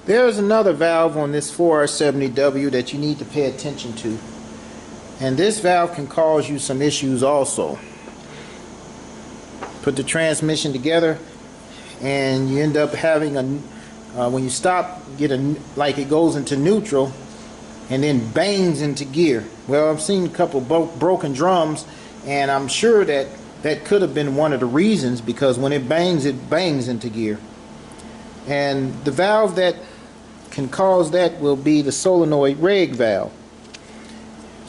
There's another valve on this 4R70W that you need to pay attention to, and this valve can cause you some issues also. Put the transmission together and you end up having a when you stop, get a, like it goes into neutral and then bangs into gear. Well, I've seen a couple broken drums, and I'm sure that that could have been one of the reasons, because when it bangs into gear. And the valve that can cause that will be the solenoid reg valve,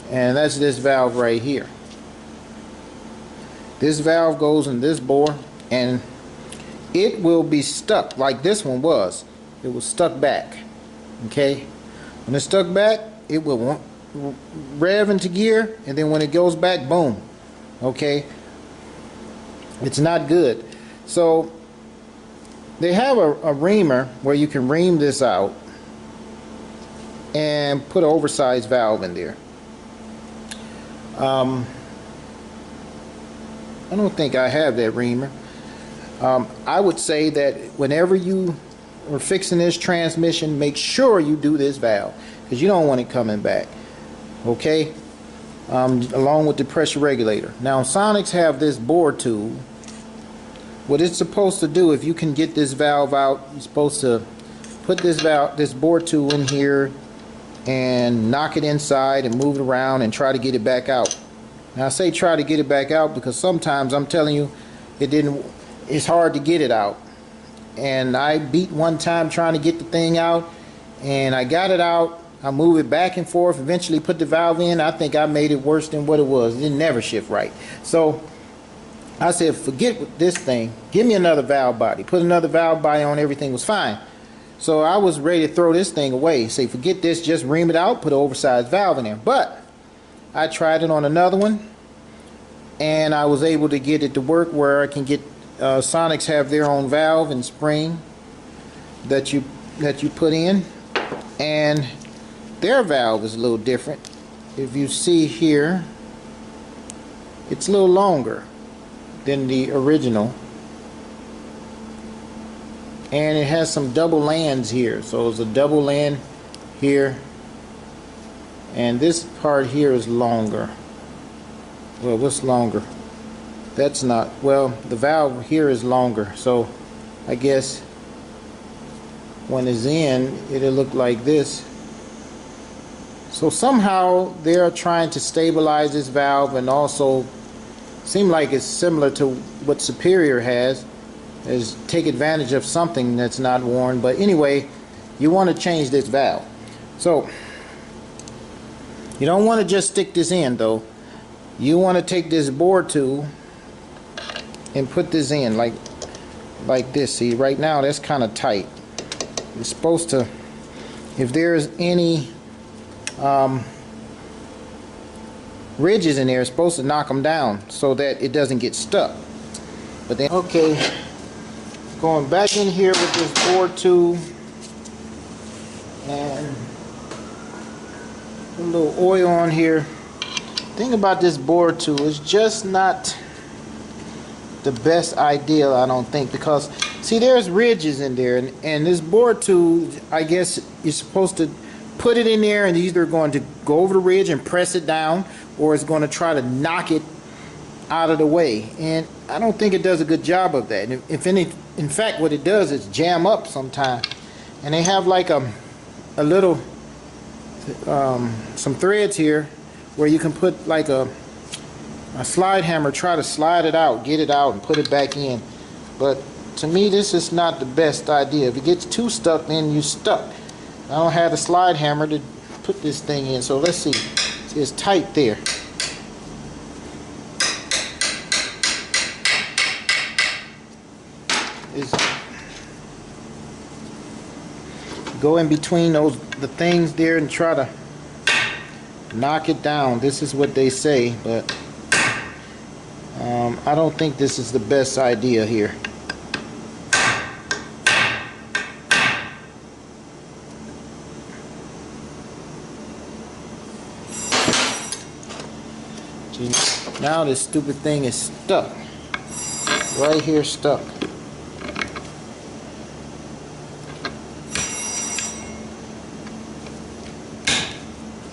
and that's this valve right here. This valve goes in this bore, and it will be stuck like this one was. It was stuck back. Okay, when it's stuck back, it will rev into gear, and then when it goes back, boom. Okay, it's not good. So they have a reamer where you can ream this out and put an oversized valve in there. I don't think I have that reamer. I would say that whenever you are fixing this transmission, make sure you do this valve, because you don't want it coming back. Okay, along with the pressure regulator. Now Sonnax have this bore tool. What it's supposed to do, if you can get this valve out, you're supposed to put this bore tool in here and knock it inside and move it around and try to get it back out. Now I say try to get it back out because sometimes, I'm telling you, it's hard to get it out. And I beat one time trying to get the thing out, and I got it out. I move it back and forth, eventually put the valve in. I think I made it worse than what it was. It didn't never shift right. So I said, forget this thing, give me another valve body. Put another valve body on, everything was fine. So I was ready to throw this thing away, say forget this, just ream it out, put an oversized valve in there. But I tried it on another one, and I was able to get it to work where I can get Sonnax have their own valve and spring that you put in, and their valve is a little different. If you see here, it's a little longer than the original, and it has some double lands here. So it's a double land here, and this part here is longer. Well, what's longer? That's not, well, the valve here is longer, so I guess when it's in, it'll look like this. So somehow they're trying to stabilize this valve, and also seem like it's similar to what Superior has, is take advantage of something that's not worn. But anyway, you want to change this valve. So you don't want to just stick this in though. You want to take this bore tool and put this in like this. See, right now that's kind of tight. It's supposed to, if there's any ridges in there, it's supposed to knock them down so that it doesn't get stuck. But then, okay, going back in here with this bore tool and a little oil on here. Thing about this bore tool is just not the best idea, I don't think, because see, there's ridges in there, and this bore tool, I guess you're supposed to put it in there, and either going to go over the ridge and press it down, or it's going to try to knock it out of the way. And I don't think it does a good job of that. In fact, what it does is jam up sometimes. And they have like a little some threads here where you can put like a slide hammer, try to slide it out, get it out, and put it back in. But to me, this is not the best idea. If it gets too stuck, then you're stuck. I don't have a slide hammer to put this thing in, so let's see. See, it's tight there. Go in between the things there and try to knock it down. This is what they say, but I don't think this is the best idea here. Now this stupid thing is stuck. Right here, stuck.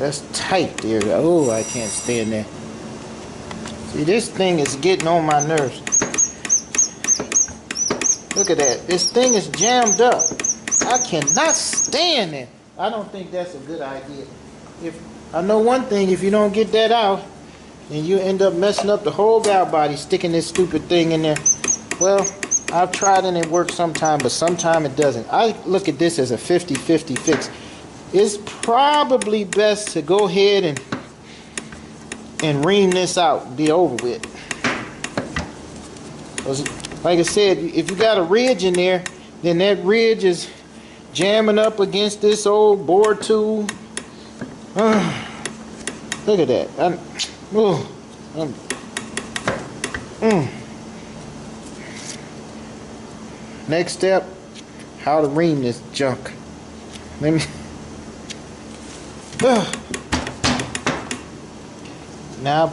That's tight there. Oh, I can't stand that. See, this thing is getting on my nerves. Look at that. This thing is jammed up. I cannot stand it. I don't think that's a good idea. If I know one thing, if you don't get that out, then you end up messing up the whole valve body, sticking this stupid thing in there. Well, I've tried and it works sometime, but sometime it doesn't. I look at this as a 50-50 fix. It's probably best to go ahead and ream this out and be over with. Like I said, if you got a ridge in there, then that ridge is jamming up against this old bore tool. Look at that. Next step, how to ream this junk. Let me. Now,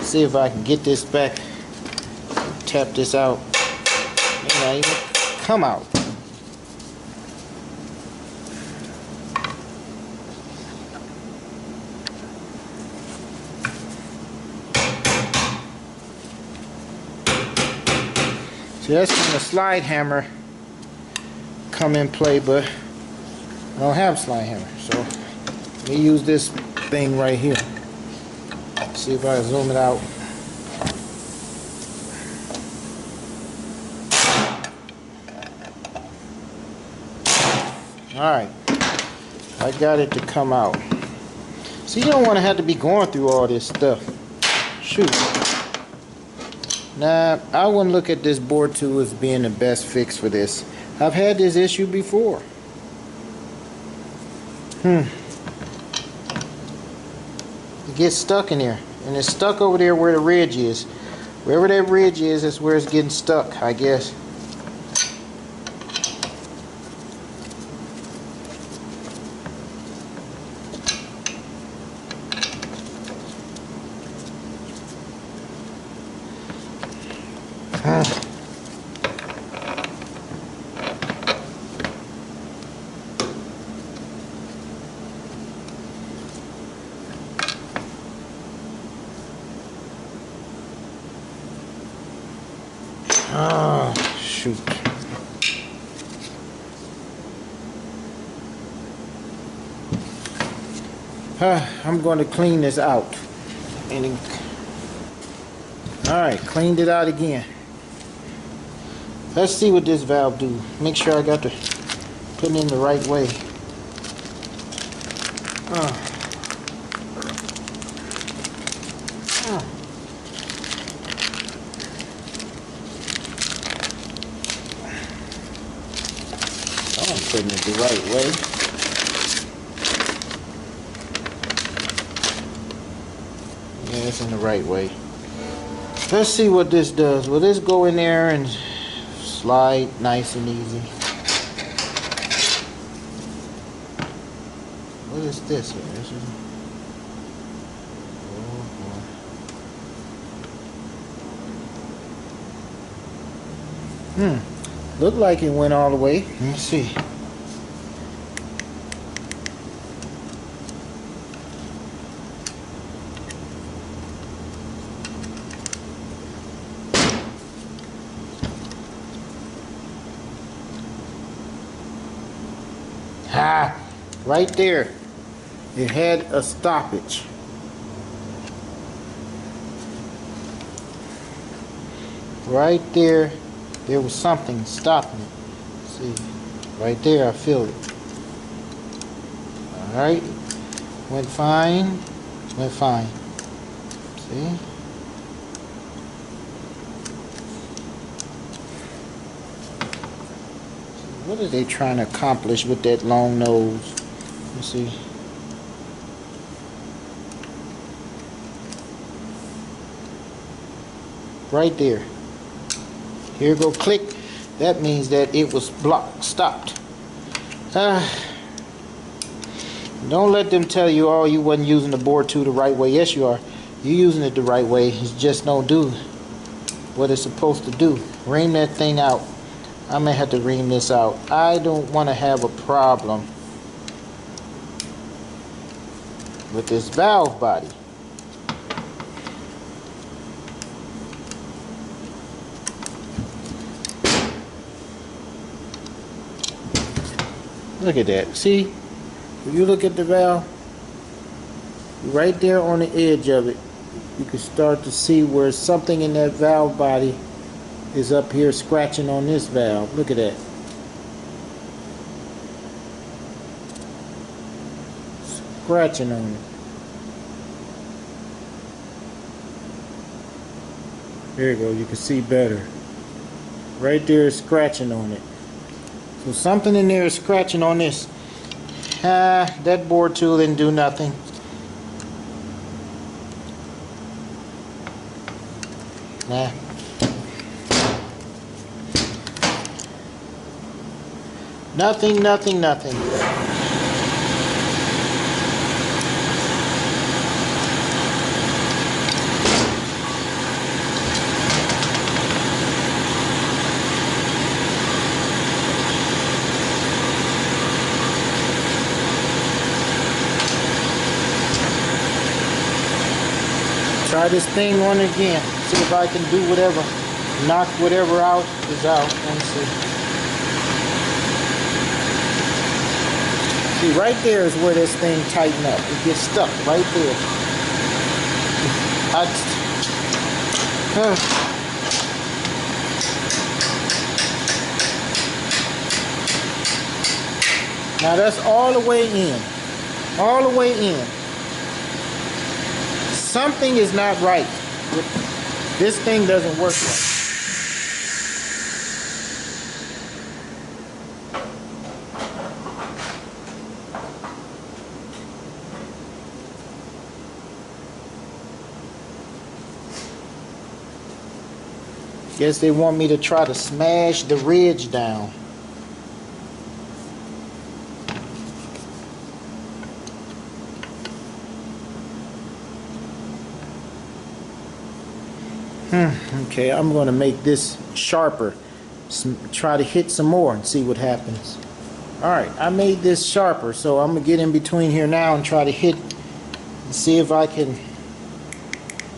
see if I can get this back. Tap this out. May not even come out. See, that's when the slide hammer come in play, but I don't have a slide hammer, so let me use this thing right here. See if I can zoom it out. Alright, I got it to come out. See, you don't want to have to be going through all this stuff. Shoot. Nah, I wouldn't look at this bore tool as being the best fix for this. I've had this issue before. It gets stuck in there. And it's stuck over there where the ridge is. Wherever that ridge is, that's where it's getting stuck, I guess. Oh, shoot. I'm going to clean this out. Alright, cleaned it out again. Let's see what this valve do. Make sure I got to put it in the right way. I'm putting it the right way. Yeah, it's in the right way. Let's see what this does. Will this go in there and slide nice and easy? What is this here? This is... Looked like it went all the way. Let me see. Right there. It had a stoppage. Right there. There was something stopping it. See, right there, I feel it. Alright, went fine, went fine. See? What are they trying to accomplish with that long nose? You see? Right there. Here go click. That means that it was blocked, stopped. Don't let them tell you, oh, you wasn't using the bore tool the right way. Yes, you are. You're using it the right way. It just don't do what it's supposed to do. Ream that thing out. I may have to ream this out. I don't want to have a problem with this valve body. Look at that. See, when you look at the valve, right there on the edge of it, you can start to see where something in that valve body is up here scratching on this valve. Look at that. Scratching on it. There you go, you can see better. Right there is scratching on it. So something in there is scratching on this. That bore tool didn't do nothing. Nah. Nothing, nothing, nothing. Try this thing on again. See if I can do whatever. Knock whatever out is out. Let me see. See, right there is where this thing tighten up. It gets stuck right there. Now that's all the way in. All the way in. Something is not right. This thing doesn't work right. Guess they want me to try to smash the ridge down. Okay, I'm going to make this sharper. Try to hit some more and see what happens. Alright, I made this sharper, so I'm going to get in between here now and try to hit and see if I can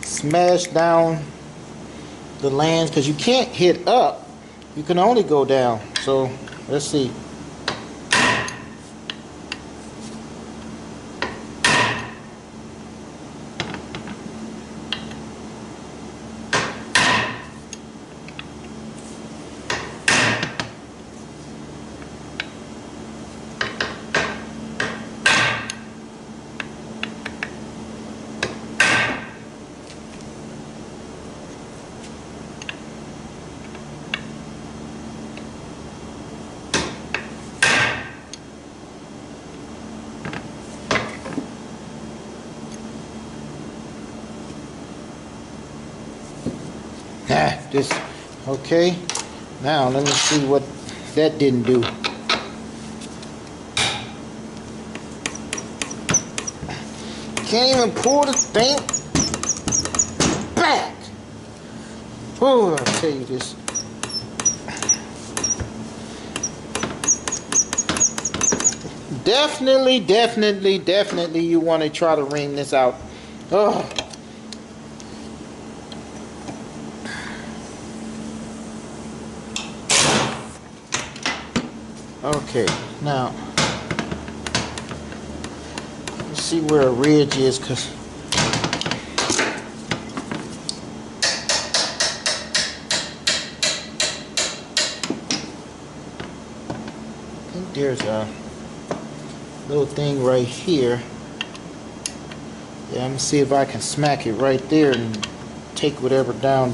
smash down the lands, because you can't hit up, you can only go down. So let's see. This, okay, now let me see what that didn't do. Can't even pull the thing back. Oh, I'll tell you this. Definitely you want to try to wring this out. Oh. Okay, now let's see where a ridge is, because I think there's a little thing right here. Yeah, let me see if I can smack it right there and take whatever down.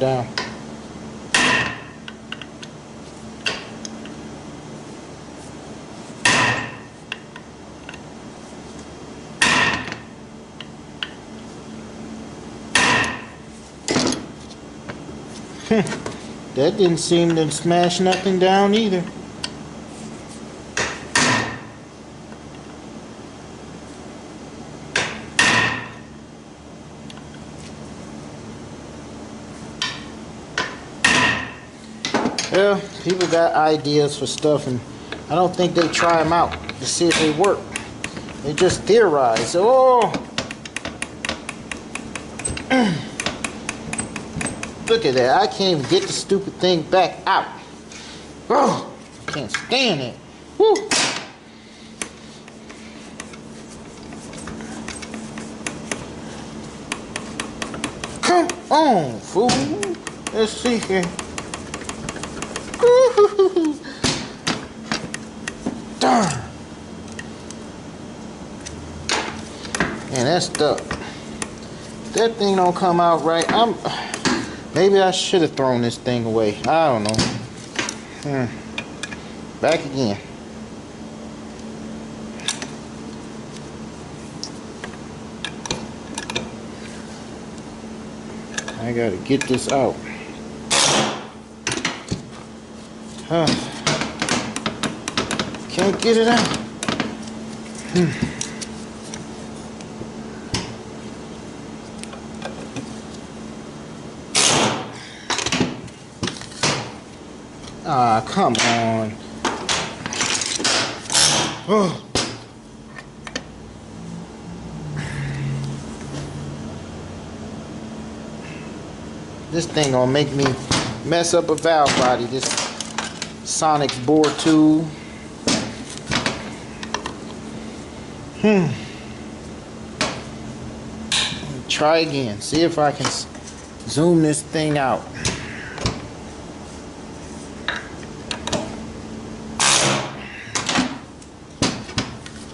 That didn't seem to smash nothing down either. Well, people got ideas for stuff, and I don't think they try them out to see if they work. They just theorize. Oh, Look at that. I can't even get the stupid thing back out. Oh, I can't stand it. Woo. Come on, fool. Let's see here. Darn. Man, that's stuck. That thing don't come out right. Maybe I should have thrown this thing away. I don't know. Back again. I gotta get this out. Can't get it out. Ah, come on. Oh. This thing gonna make me mess up a valve body. This Sonnax bore tool. Try again. See if I can zoom this thing out.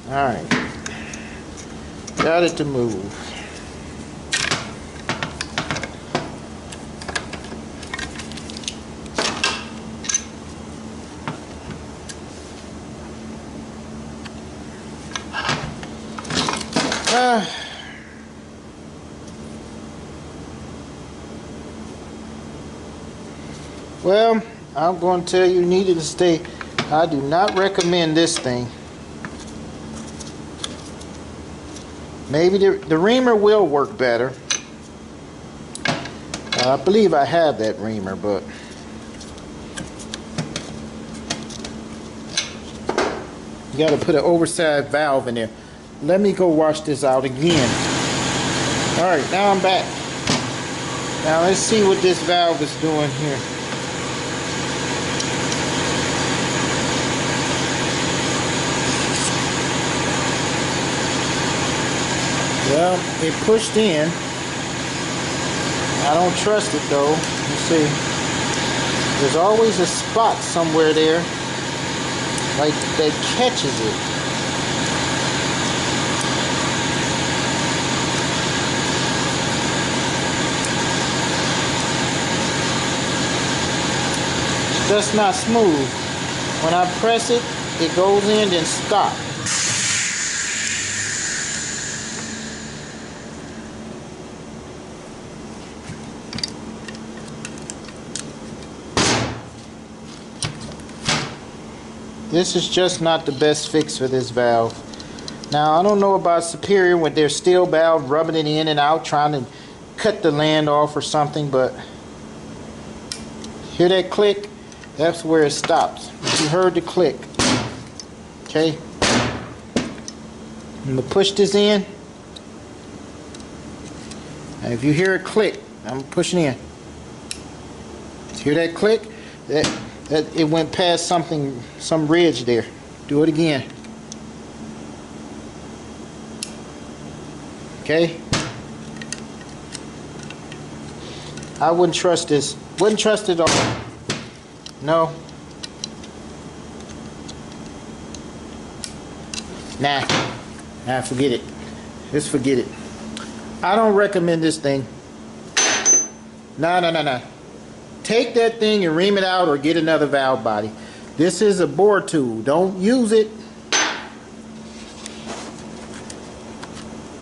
Alright. Got it to move. Well, I'm going to tell you, needed to stay. I do not recommend this thing. Maybe the reamer will work better. I believe I have that reamer, but you got to put an oversized valve in there. Let me go wash this out again. Alright, now I'm back. Now let's see what this valve is doing here. Well, it pushed in. I don't trust it though. Let's see. There's always a spot somewhere there, like that catches it. It's just not smooth. When I press it, it goes in and stops. This is just not the best fix for this valve. Now, I don't know about Superior with their steel valve rubbing it in and out, trying to cut the land off or something, but hear that click? That's where it stops. You heard the click. Okay? I'm going to push this in. And if you hear a click, I'm pushing in. Hear that click? That it went past some ridge there. Do it again. Okay? I wouldn't trust this. Wouldn't trust it all. No. Nah, forget it. Just forget it. I don't recommend this thing. No. Take that thing and ream it out or get another valve body. This is a bore tool. Don't use it